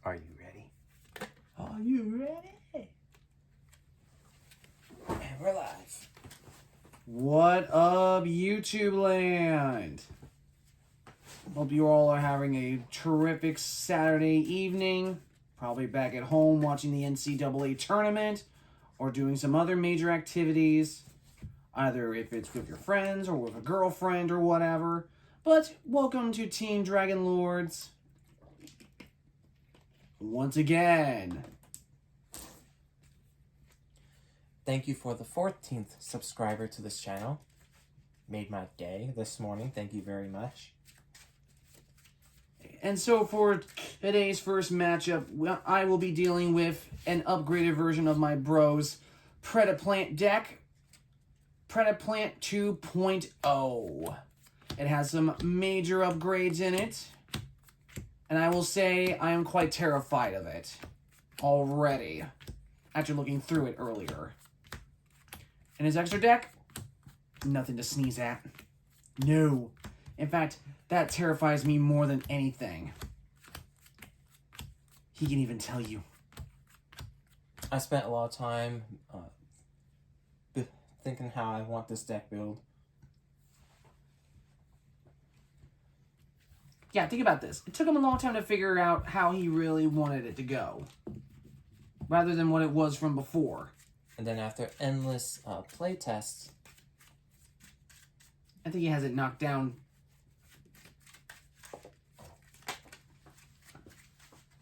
Are you ready? Are you ready? And we're live. What up, YouTube land? Hope you all are having a terrific Saturday evening. Probably back at home watching the NCAA tournament or doing some other major activities. Either if it's with your friends or with a girlfriend or whatever. But welcome to Team Dragon Lords. Once again. Thank you for the 14th subscriber to this channel. Made my day this morning. Thank you very much. And so for today's first matchup, I will be dealing with an upgraded version of my bro's Predaplant deck. Predaplant 2.0. It has some major upgrades in it. And I will say I am quite terrified of it already, after looking through it earlier. And his extra deck, nothing to sneeze at. No. In fact, that terrifies me more than anything. He can even tell you. I spent a lot of time thinking how I want this deck build. Yeah, think about this. It took him a long time to figure out how he really wanted it to go, rather than what it was from before. And then after endless play tests, I think he has it knocked down.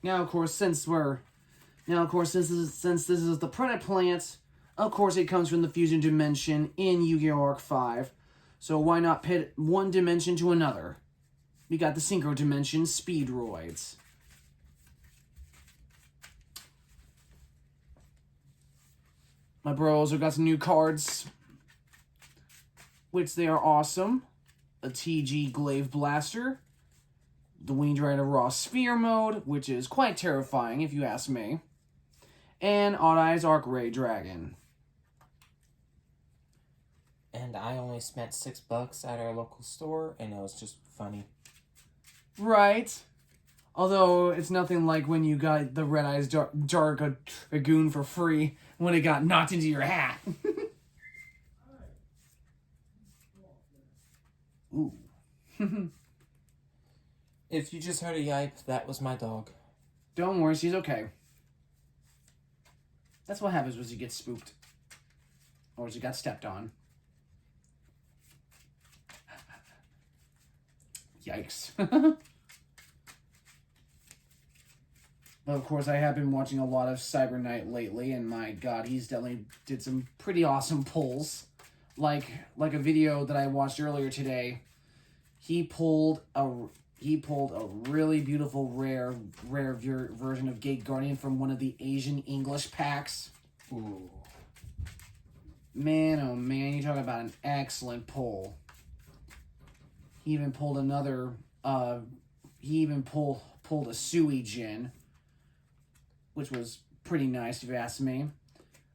Now, of course, since this is the Predaplant, of course it comes from the Fusion Dimension in Yu-Gi-Oh! Arc 5. So why not pit one dimension to another? We got the Synchro Dimension Speedroids. My bros have got some new cards, which they are awesome. A TG Glaive Blaster, the Winged Rider Raw Sphere mode, which is quite terrifying if you ask me, and Odd Eyes Arc Ray Dragon. and I only spent $6 at our local store, and it was just funny. Right. Although it's nothing like when you got the Red Eyes Dark Dragoon for free when it got knocked into your hat. Ooh. If you just heard a yipe, that was my dog. Don't worry, she's okay. That's what happens when you get spooked. Or as you got stepped on. Yikes. But of course, I have been watching a lot of Cyber Knight lately, and my god, he's definitely did some pretty awesome pulls. Like a video that I watched earlier today. He pulled a really beautiful rare version of Gate Guardian from one of the Asian English packs. Ooh. Man, oh man, you talk about an excellent pull. He even pulled another, pulled a Sui Jin, which was pretty nice if you ask me.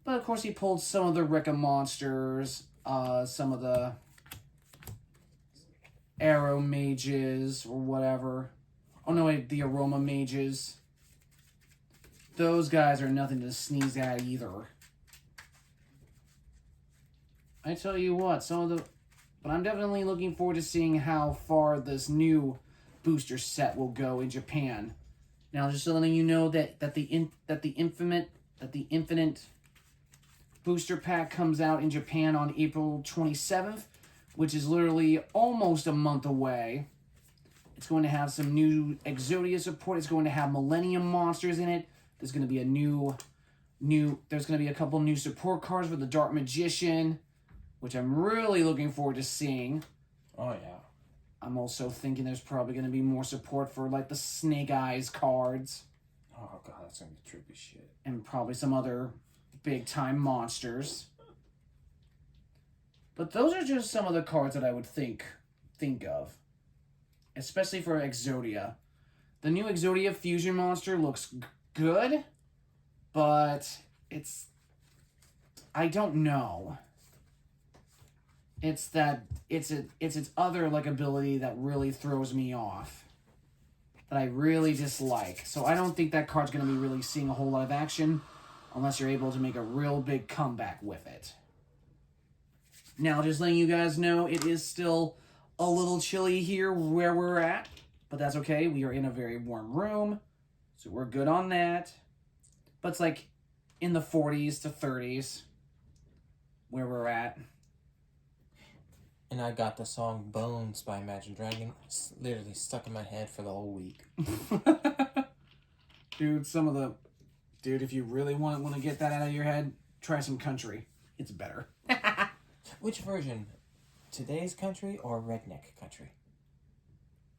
But of course he pulled some of the Ricka monsters, some of the Arrow mages or whatever. Oh no, wait, the Aroma mages. Those guys are nothing to sneeze at either. I tell you what, but I'm definitely looking forward to seeing how far this new booster set will go in Japan. Now, just letting you know that the Infinite booster pack comes out in Japan on April 27th, which is literally almost a month away. It's going to have some new Exodia support. It's going to have Millennium monsters in it. There's going to be there's going to be a couple new support cards for the Dark Magician, which I'm really looking forward to seeing. Oh, yeah. I'm also thinking there's probably going to be more support for, like, the Snake Eyes cards. Oh, God, that's going to be trippy shit. And probably some other big-time monsters. But those are just some of the cards that I would think of. Especially for Exodia. The new Exodia Fusion monster looks good, but I don't know. It's its other ability that really throws me off. that I really dislike. So I don't think that card's going to be really seeing a whole lot of action unless you're able to make a real big comeback with it. Now, just letting you guys know, it is still a little chilly here where we're at, but that's okay. We are in a very warm room, so we're good on that. But it's like in the 40s to 30s where we're at. And I got the song Bones by Imagine Dragons literally stuck in my head for the whole week. Dude, if you really want to get that out of your head, try some country. It's better. Which version? Today's country or redneck country?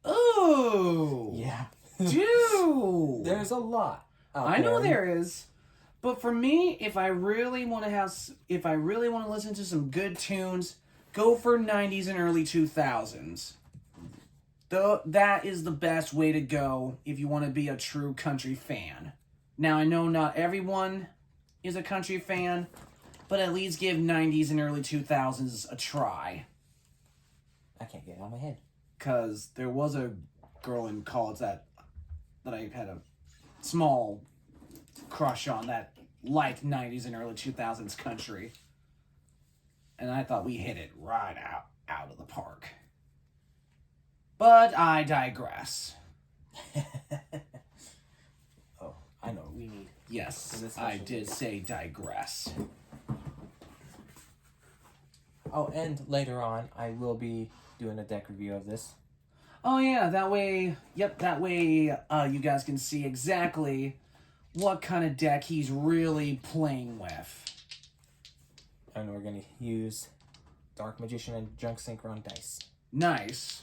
Oh! Yeah. Dude! There's a lot out I know there. there is. But for me, if I really want to listen to some good tunes, go for 90s and early 2000s. That is the best way to go if you want to be a true country fan. Now, I know not everyone is a country fan, but at least give 90s and early 2000s a try. I can't get it out of my head. Because there was a girl in college that I had a small crush on that liked 90s and early 2000s country. And I thought we hit it right out of the park. But I digress. Oh, I know what we need. Yes, I did say digress. Oh, and later on, I will be doing a deck review of this. Oh yeah, that way you guys can see exactly what kind of deck he's really playing with. And we're going to use Dark Magician and Junk Synchron dice. Nice.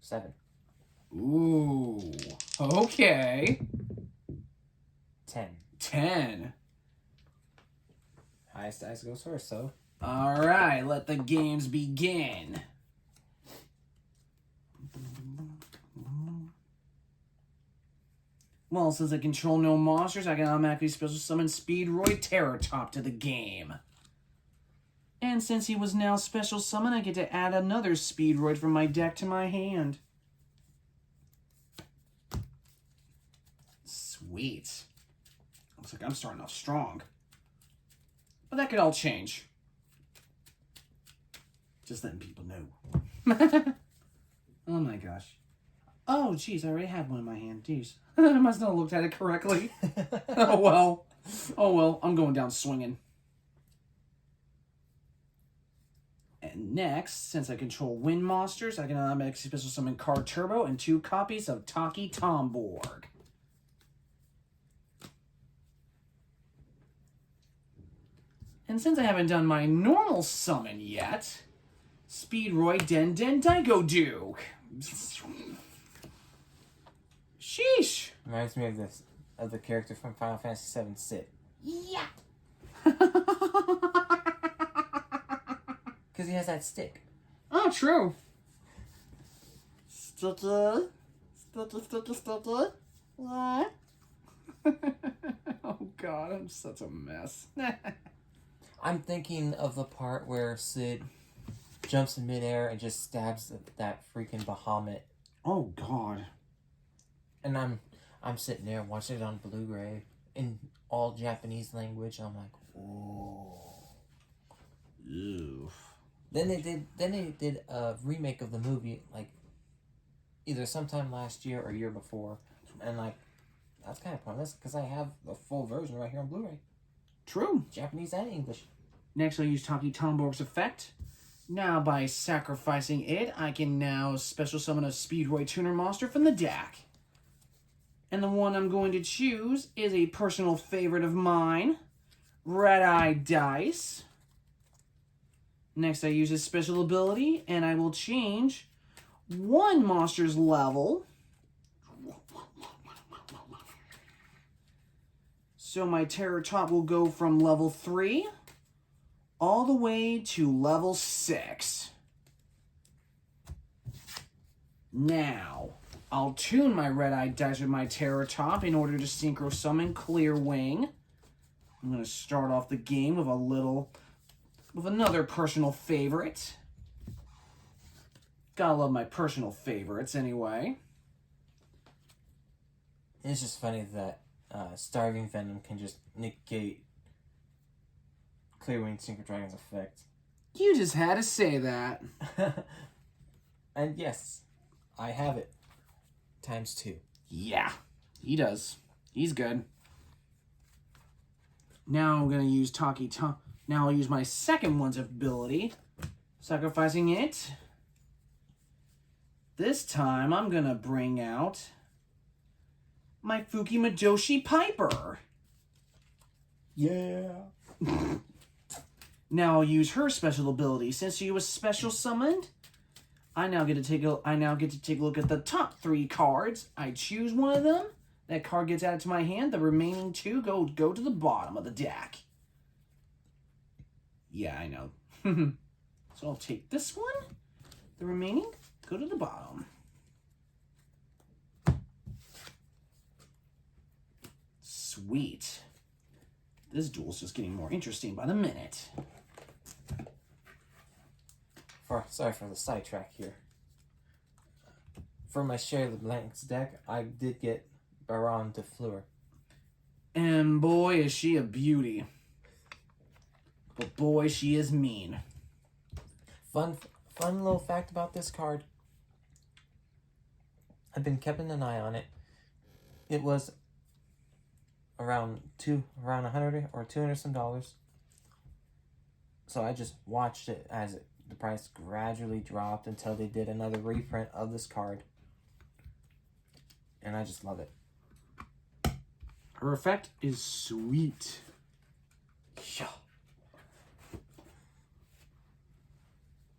7. Ooh. Okay. 10. 10. Highest dice goes first, so. Alright, let the games begin. Well, since I control no monsters, I can automatically special summon Speedroid Terror Top to the game. And since he was now special summoned, I get to add another Speedroid from my deck to my hand. Sweet. Looks like I'm starting off strong. But that could all change. Just letting people know. Oh my gosh. Oh, jeez, I already have one in my hand. Jeez. I must not have looked at it correctly. Oh, well. Oh, well, I'm going down swinging. And next, since I control wind monsters, I can automatically special summon Card Turbo and 2 copies of Taki Tomborg. And since I haven't done my normal summon yet, Speedroid Den Den Daigo Duke. Sheesh. Reminds me of the character from Final Fantasy VII, Sid. Yeah. Because he has that stick. Oh, true. What? Oh, God, I'm such a mess. I'm thinking of the part where Sid jumps in midair and just stabs that freaking Bahamut. Oh, God. And I'm sitting there watching it on Blu-ray in all Japanese language. I'm like, whoa. Ew. Then they did a remake of the movie, like either sometime last year or year before, and like that's kind of pointless because I have the full version right here on Blu-ray, True. Japanese and English. Next, I'll use Taki Tomborg's effect. Now, by sacrificing it, I can now special summon a Speedroid Tuner monster from the deck. And the one I'm going to choose is a personal favorite of mine, Red Eye Dice. Next, I use his special ability, and I will change one monster's level. So my Terror Top will go from level 3 all the way to level 6. Now, I'll tune my Red Eye Dice with my Terror Top in order to Synchro Summon Clear Wing. I'm going to start off the game with another personal favorite. Gotta love my personal favorites anyway. It's just funny that Starving Venom can just negate Clear Wing Synchro Dragon's effect. You just had to say that. And yes, I have it. ×2. Yeah, he does. He's good. Now I'm gonna use Now I'll use my second one's ability, sacrificing it. This time I'm gonna bring out my Fuki Majoshi Piper. Yeah. Now I'll use her special ability. Since she was special summoned, I now get to take a look at the top 3 cards. I choose one of them. That card gets added to my hand. The remaining 2 go to the bottom of the deck. Yeah, I know. So I'll take this one. The remaining go to the bottom. Sweet. This duel's just getting more interesting by the minute. Sorry for the sidetrack here. For my Share the Blanks deck, I did get Baron de Fleur. And boy, is she a beauty. But boy, she is mean. Fun little fact about this card. I've been keeping an eye on it. It was around $100 or $200 some dollars. So I just watched it as the price gradually dropped until they did another reprint of this card. And I just love it. Her effect is sweet. Yeah.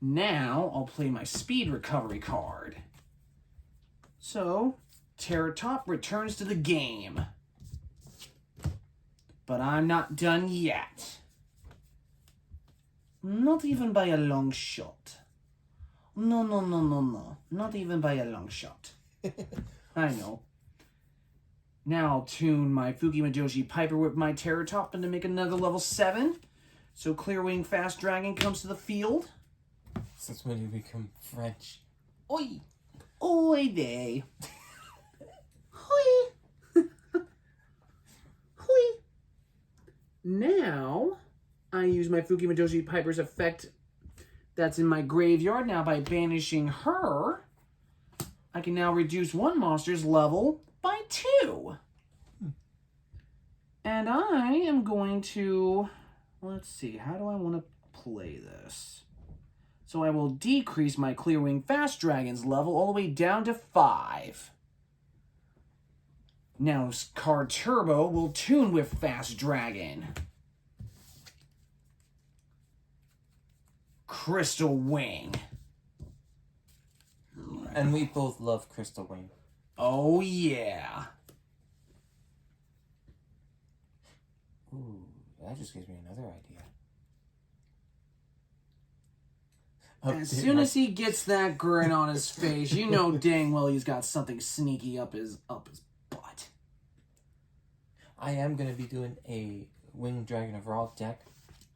Now I'll play my speed recovery card. So, Terror Top returns to the game. But I'm not done yet. Not even by a long shot. No. Not even by a long shot. I know. Now I'll tune my Fuki Majoshi Piper with my Terror Top and to make another level 7. So Clear Wing Fast Dragon comes to the field. Since when you become French? Oi! Oi day! Hoi! Hoi! Now, I use my Fuki Majoshi Piper's effect that's in my graveyard. Now, by banishing her, I can now reduce one monster's level by 2. And I am going to... Let's see, how do I want to play this? So I will decrease my Clear Wing Fast Dragon's level all the way down to 5. Now Card Turbo will tune with Fast Dragon. Crystal Wing. And we both love Crystal Wing. Oh yeah. Ooh, that just gives me another idea. As soon as he gets that grin on his face, you know dang well he's got something sneaky up his butt. I am going to be doing a Winged Dragon of Raw deck.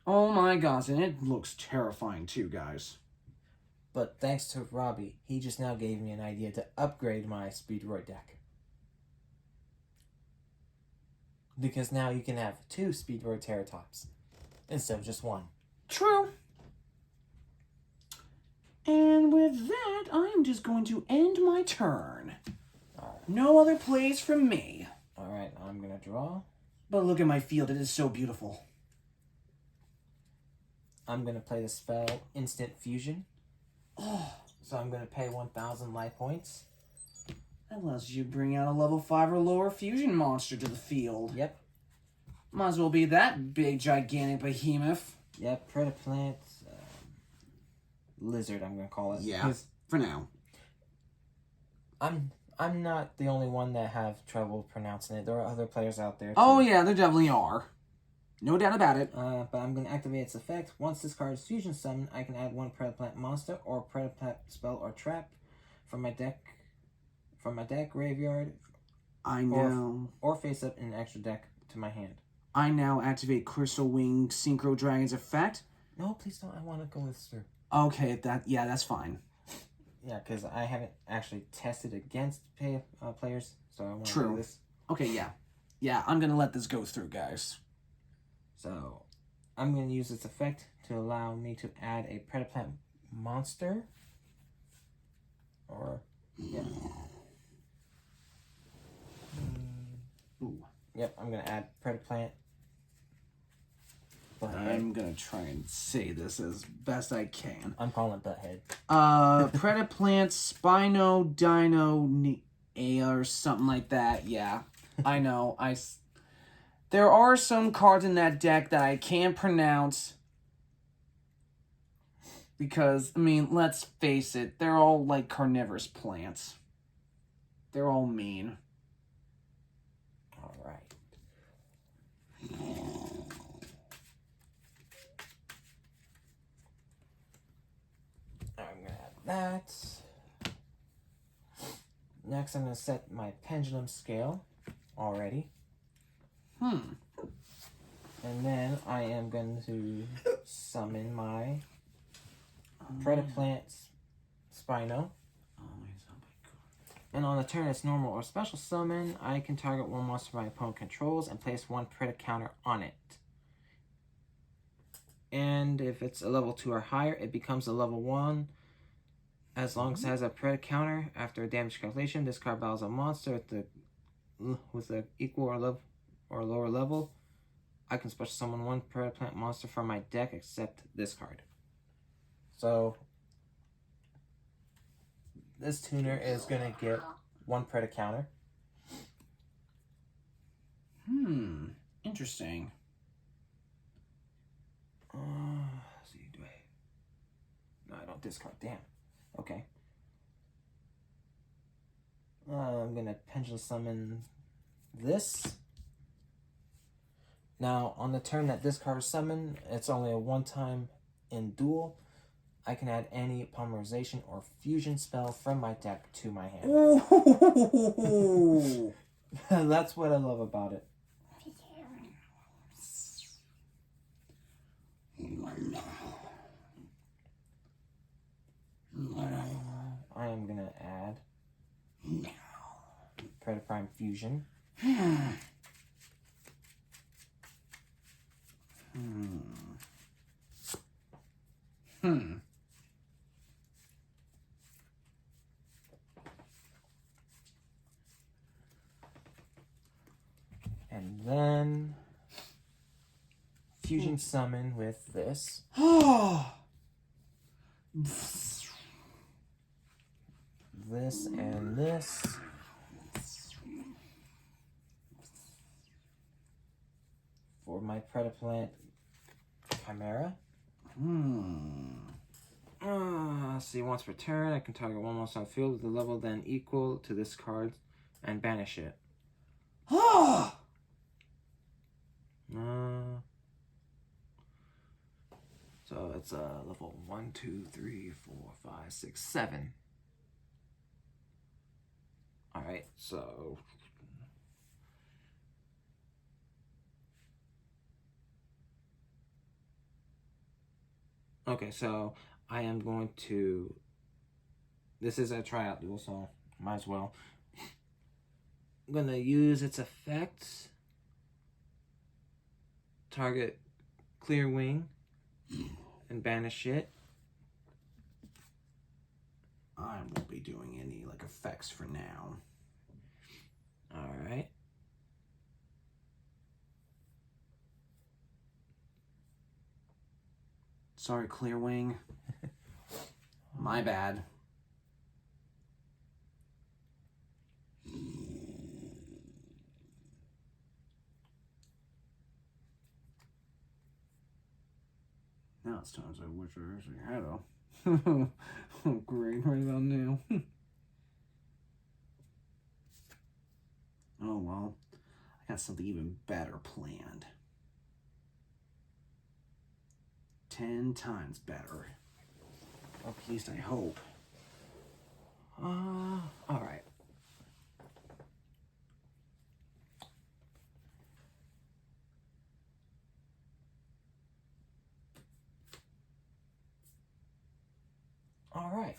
Oh my gosh, and it looks terrifying too, guys. But thanks to Robbie, he just now gave me an idea to upgrade my Speedroid deck. Because now you can have 2 Speedroid Terratops instead of just 1. True. And with that, I am just going to end my turn. Alright. No other plays from me. Alright, I'm going to draw. But look at my field, it is so beautiful. I'm going to play the spell Instant Fusion. Oh, So I'm going to pay 1,000 life points. that allows you to bring out a level 5 or lower fusion monster to the field. Yep. Might as well be that big, gigantic behemoth. Yep, Predaplant. Lizard, I'm going to call it. Yeah, for now. I'm not the only one that have trouble pronouncing it. There are other players out there, too. Oh yeah, there definitely are. No doubt about it. But I'm going to activate its effect. Once this card is fusion summoned, I can add 1 Predaplant monster or Predaplant spell or trap from my deck, graveyard, I know. or face up in an extra deck to my hand. I now activate Crystal Wing Synchro Dragon's effect. No, please don't. I want to go this through. Okay, that's fine. Yeah, because I haven't actually tested against players, so I want to True. do this. Okay, yeah. Yeah, I'm going to let this go through, guys. So, I'm going to use this effect to allow me to add a Predaplant monster. Or, yeah. Ooh. Yep, I'm going to add Predaplant. I'm going to try and say this as best I can. I'm calling it Butthead. Predaplant, Spino, Dino, or something like that. Yeah, I know. There are some cards in that deck that I can't pronounce. Because, I mean, let's face it, they're all like carnivorous plants. They're all mean. Alright. I'm going to add that. Next, I'm going to set my pendulum scale already. And then I am going to summon my Predaplant Spino. And on the turn it's normal or special summon, I can target one monster my opponent controls and place one Preda counter on it. And if it's a level 2 or higher, it becomes a level 1. As long as it has a Preda counter, after a damage calculation, this card battles a monster with a equal or lower level. I can special summon one Predaplant monster from my deck except this card. So this tuner is going to get one Preda counter. Interesting. Let's see, do I... No, I don't discard. Damn. Okay. I'm going to pendulum summon this. Now, on the turn that this card is summoned, it's only a one-time in duel. I can add any polymerization or fusion spell from my deck to my hand. Ooh. That's what I love about it. I am going to add Predaprime Fusion. And then Fusion Summon with this. This and this. For my Predaplant Chimera. See, once per turn, I can target one monster on the field with a level then equal to this card and banish it. So it's level 1, 2, 3, 4, 5, 6, 7. Alright, so... Okay, so I am going to... This is a tryout duel, so might as well. I'm going to use its effects. Target Clear Wing and banish it. I won't be doing any like effects for now. Alright. Sorry, Clearwing. My bad. Now it's times I wish I actually had a... Oh, great, right about now. Oh, well. I got something even better planned. 10 times better. Or at least I hope. Alright. Alright.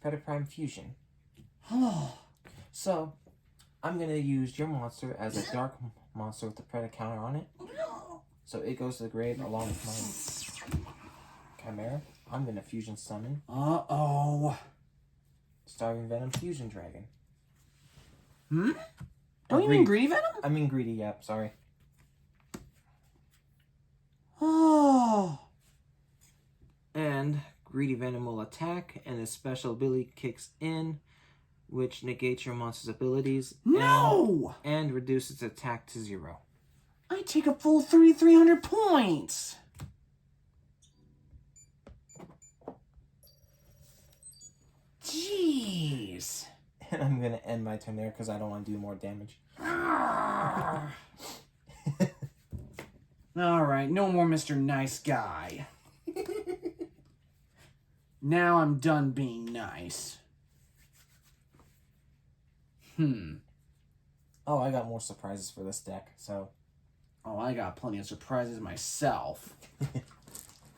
Predaplant Fusion. Oh. So, I'm gonna use your monster as a dark monster with the Predator counter on it. So it goes to the grave along with my Chimera. I'm gonna fusion summon Uh-oh. Starving Venom Fusion Dragon. Don't you mean Greedy Venom? I mean Greedy, yep, sorry. Oh. And Greedy Venom will attack, and his special ability kicks in, which negates your monster's abilities. No! And reduces attack to 0. I take a full 3,300 points. Jeez. And I'm gonna end my turn there because I don't want to do more damage. Alright, no more Mr. Nice Guy. Now I'm done being nice. Oh, I got more surprises for this deck, so... Oh, I got plenty of surprises myself.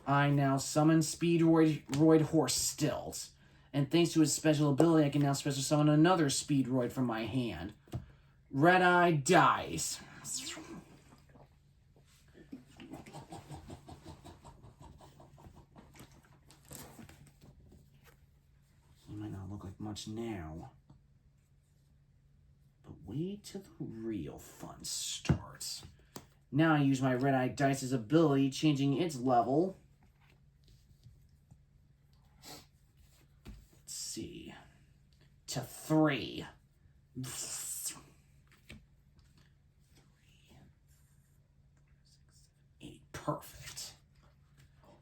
I now summon Speedroid Horse Stilts. And thanks to his special ability, I can now special summon another Speedroid from my hand. Red Eye dies. He might not look like much now. But wait till the real fun starts. Now I use my Red Eye Dice's ability, changing its level. Let's see. To 3. 8. Perfect.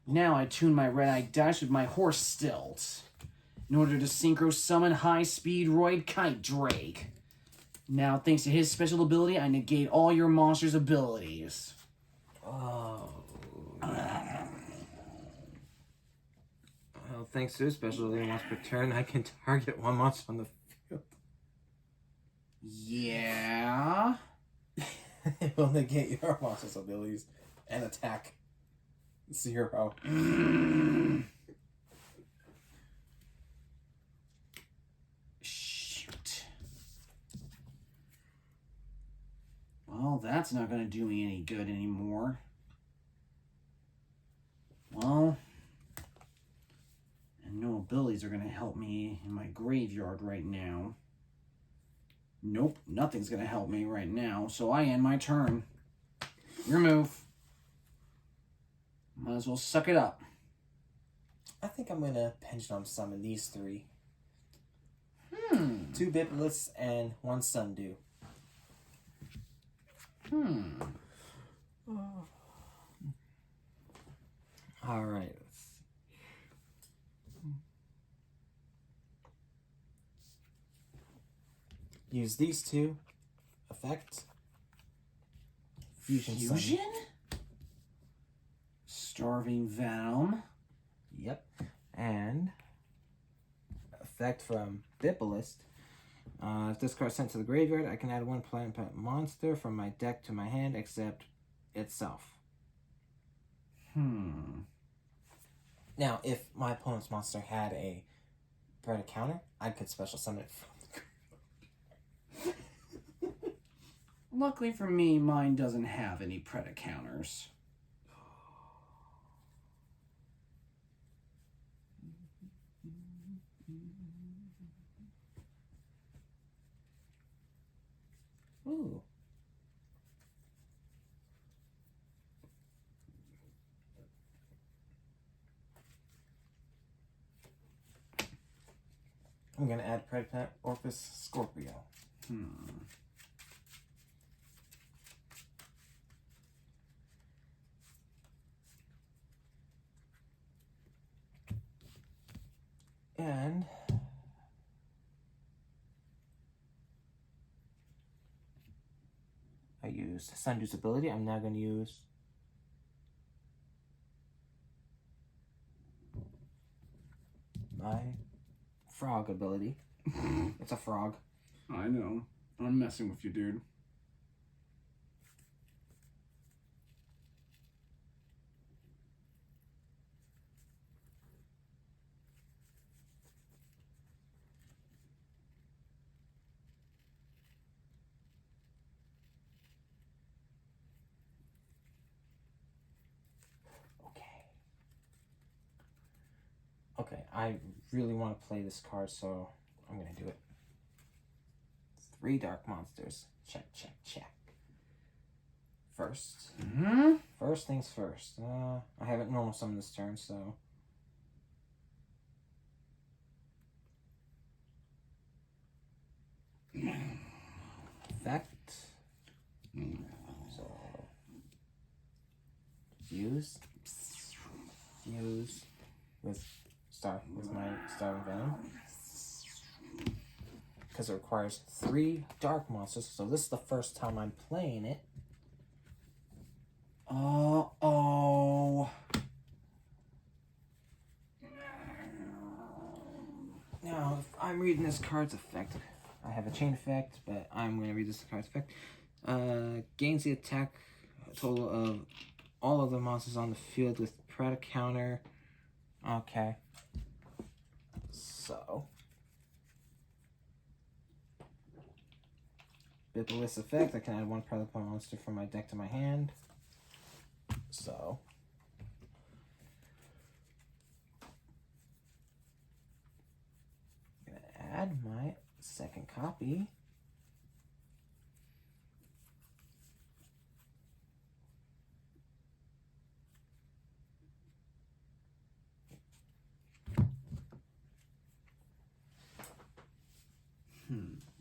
Now I tune my Red Eye Dice with my Horse Stilts in order to synchro summon High Speedroid Kite Drake. Now, thanks to his special ability, I negate all your monster's abilities. Oh. Well, thanks to his special ability, once per turn, I can target one monster on the field. Yeah? It will negate your monster's abilities and attack 0. Shoot. Well, that's not going to do me any good anymore. Well, and no abilities are going to help me in my graveyard right now. Nope, nothing's going to help me right now, so I end my turn. Your move. Might as well suck it up. I think I'm going to Pendulum Summon these 3. 2 Biblists and 1 Sundew. Alright. Use these 2. Effect. Fusion? Starving Venom. Yep. And effect from Bibliст. If this card is sent to the graveyard, I can add 1 plant monster from my deck to my hand except itself. Now, if my opponent's monster had a Predator counter, I could special summon it from the graveyard. Luckily for me, mine doesn't have any Predator counters. Ooh. I'm gonna add Predaplant Orpheus Scorpio. And I used Sundew's ability. I'm now going to use my frog ability. It's a frog. I know. I'm messing with you, dude. Okay, I really want to play this card, so I'm gonna do it. 3 dark monsters. Check, check, check. First. First things first. I haven't normal summoned this turn, so. Effect. So. Fuse. Fuse with my Starving Venom. Because it requires 3 dark monsters, so this is the first time I'm playing it. Uh-oh. Now, if I'm reading this card's effect, I have a chain effect, but I'm going to read this card's effect. Gains the attack total of all of the monsters on the field with Predator counter. Okay. So. Biblious effect, I can add 1 Predaplant monster from my deck to my hand. So. I'm going to add my second copy.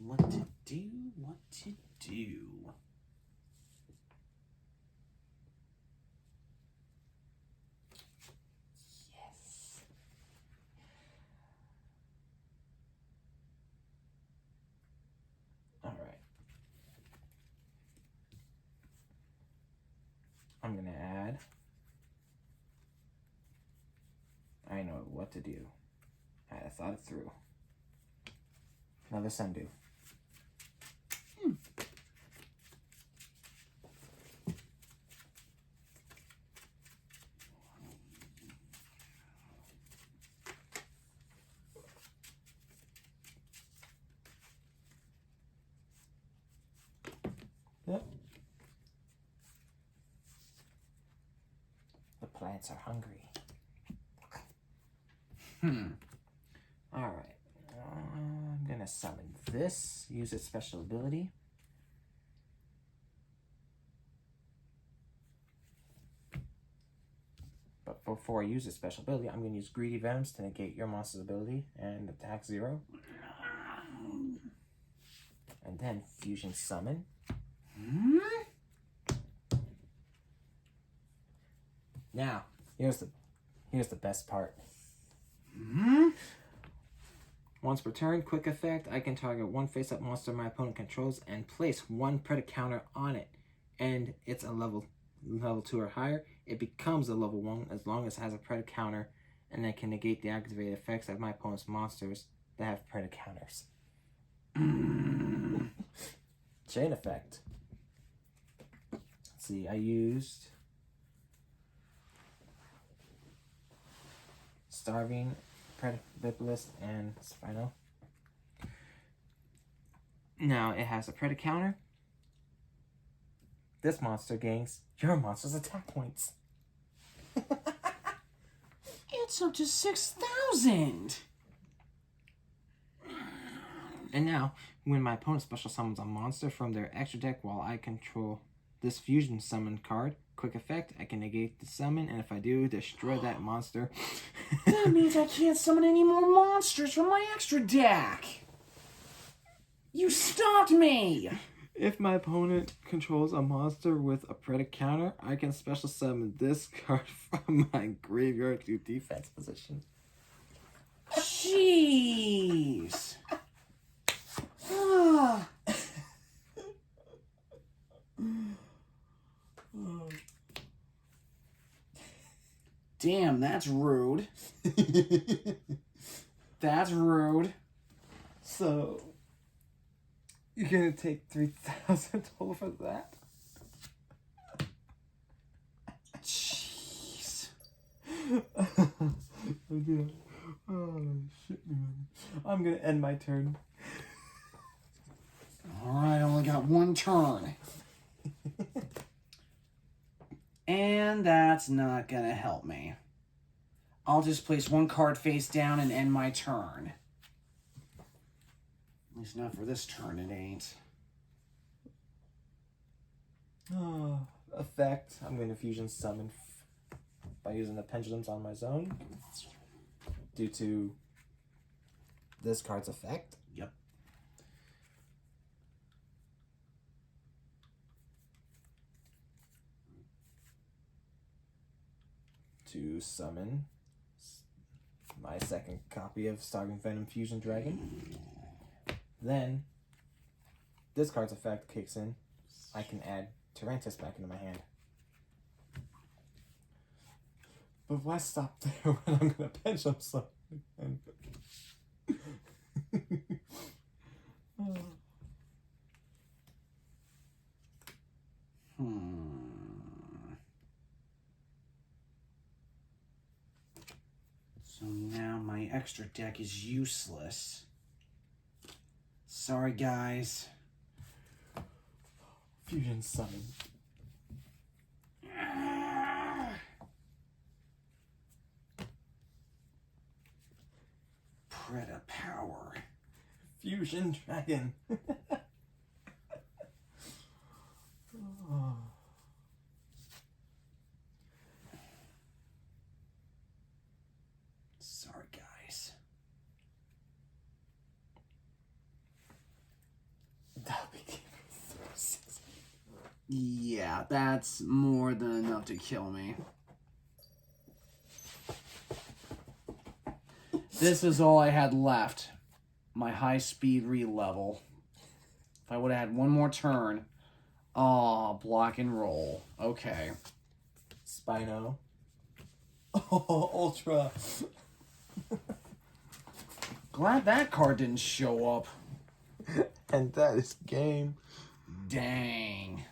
What to do? What to do? Yes. All right. I'm gonna add. I know what to do. I thought it through. Another Sundew. Yep. The plants are hungry. Alright. I'm gonna summon this. Use its special ability. But before I use its special ability, I'm gonna use Greedy Venoms to negate your monster's ability and attack 0. And then Fusion Summon. Now, here's the best part. Once per turn, quick effect, I can target 1 face-up monster my opponent controls and place 1 Predator counter on it. And it's a level 2 or higher. It becomes a level 1 as long as it has a Predator counter, and I can negate the activated effects of my opponent's monsters that have Predator counters. Chain effect. Let's see, I used Starving, Predaplant, and Spino. Now it has a Predator counter. This monster gains your monster's attack points. It's up to 6,000. And now, when my opponent special summons a monster from their extra deck while I control this fusion summon card, quick effect, I can negate the summon, and if I do, destroy that monster. That means I can't summon any more monsters from my extra deck. You stopped me. If my opponent controls a monster with a Predator counter, I can special summon this card from my graveyard to defense position. Jeez. Ah. Damn, that's rude. That's rude. So, you're gonna take 3,000 total for that? Jeez. Oh, shit, man. I'm gonna end my turn. Alright, I only got 1 turn. And that's not gonna help me. I'll just place one card face down and end my turn. At least not for this turn, it ain't. Effect. I'm going to fusion summon by using the pendulums on my zone due to this card's effect. Yep. To summon my second copy of Starving Venom Fusion Dragon. Then this card's effect kicks in. I can add Tarantus back into my hand. But why stop there when I'm gonna pendulum summon again? So now my extra deck is useless. Sorry, guys. Fusion summon. Power. Fusion Dragon. Sorry, guys. That'll be Yeah, that's more than enough to kill me. This is all I had left. My high speed re-level. If I would have had one more turn. Oh, block and roll. Okay. Spino. Oh, Ultra. Glad that card didn't show up. And that is game. Dang.